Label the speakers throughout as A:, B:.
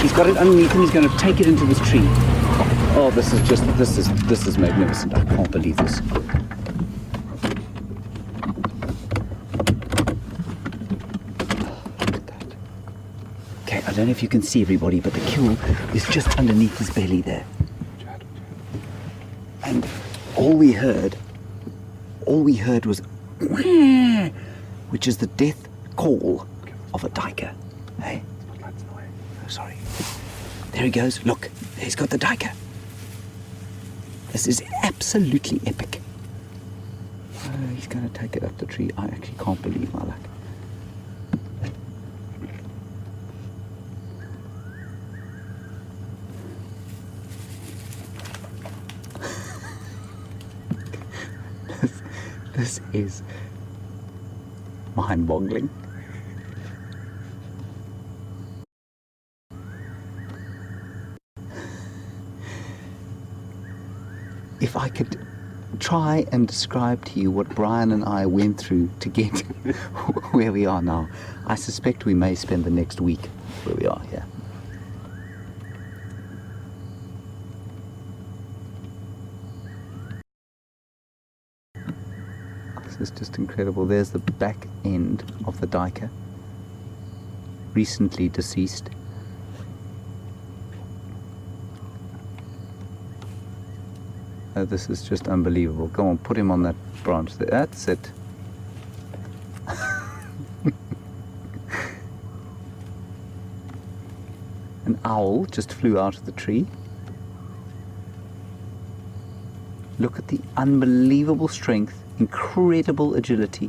A: He's got it underneath him. He's going to take it into this tree. Oh, this is magnificent. I can't believe this. Okay, I don't know if you can see everybody, but the kill is just underneath his belly there. And all we heard was which is the death call of a duiker. Hey? Oh, sorry. There he goes. Look, he's got the duiker. This is absolutely epic. Oh, he's going to take it up the tree. I actually can't believe my luck. This is mind-boggling. If I could try and describe to you what Brian and I went through to get where we are now, I suspect we may spend the next week where we are here. This is just incredible. There's the back end of the duiker, recently deceased. Oh, this is just unbelievable. Go on, put him on that branch there. That's it. An owl just flew out of the tree. Look at the unbelievable strength, incredible agility.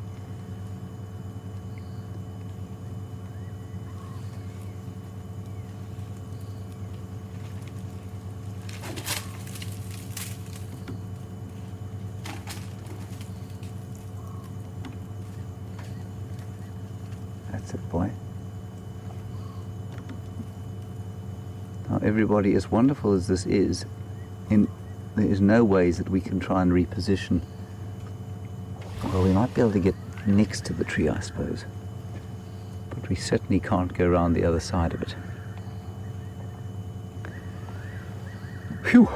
A: That's it, boy. Now, everybody, as wonderful as this is, there is no ways that we can try and reposition. Well, we might be able to get next to the tree, I suppose, but we certainly can't go around the other side of it. Phew!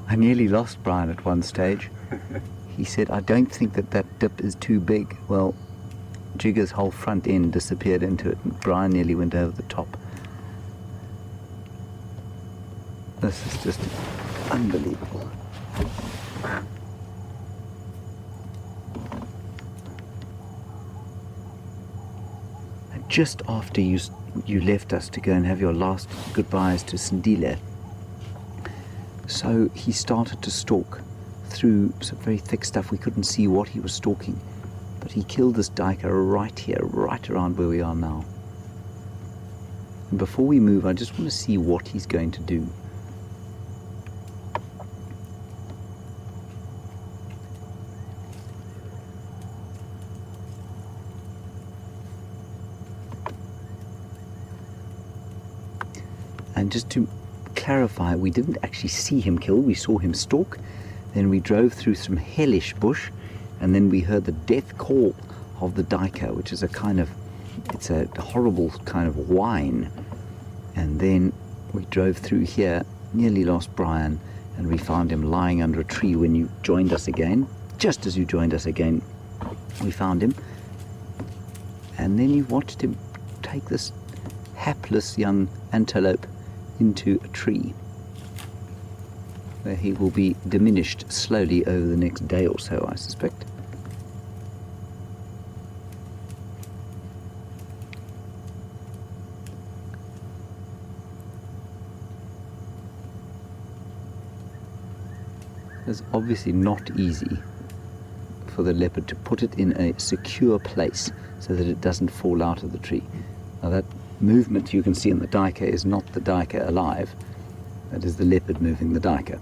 A: I nearly lost Brian at one stage. He said, I don't think that dip is too big. Well, Jigger's whole front end disappeared into it, and Brian nearly went over the top. This is just unbelievable. And just after you left us to go and have your last goodbyes to Sindile, so he started to stalk through some very thick stuff. We couldn't see what he was stalking, but he killed this duiker right here, right around where we are now. And before we move, I just want to see what he's going to do. And just to clarify, we didn't actually see him kill, we saw him stalk, then we drove through some hellish bush, and then we heard the death call of the duiker, which is it's a horrible kind of whine. And then we drove through here, nearly lost Brian, and we found him lying under a tree when you joined us again. Just as you joined us again, we found him. And then you watched him take this hapless young antelope into a tree, where he will be diminished slowly over the next day or so, I suspect. It's obviously not easy for the leopard to put it in a secure place so that it doesn't fall out of the tree. Now, that movement you can see in the duiker is not the duiker alive. That is the leopard moving the duiker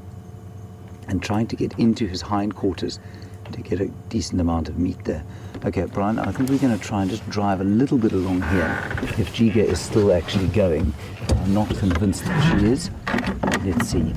A: and trying to get into his hindquarters to get a decent amount of meat there. Okay, Brian, I think we're going to try and just drive a little bit along here. If Jiga is still actually going, I'm not convinced that she is. Let's see.